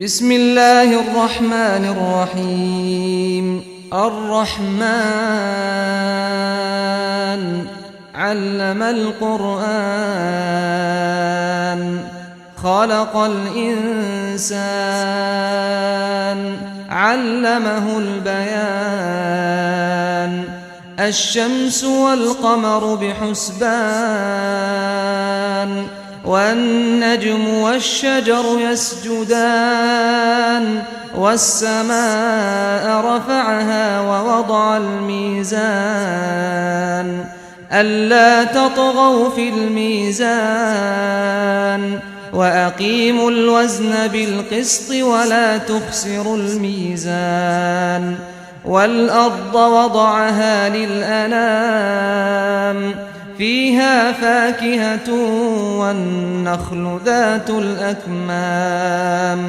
بسم الله الرحمن الرحيم الرحمن علم القرآن خلق الإنسان علمه البيان الشمس والقمر بحسبان والنجم والشجر يسجدان والسماء رفعها ووضع الميزان ألا تطغوا في الميزان وأقيموا الوزن بالقسط ولا تخسروا الميزان والأرض وضعها للأنام فيها فاكهة والنخل ذات الأكمام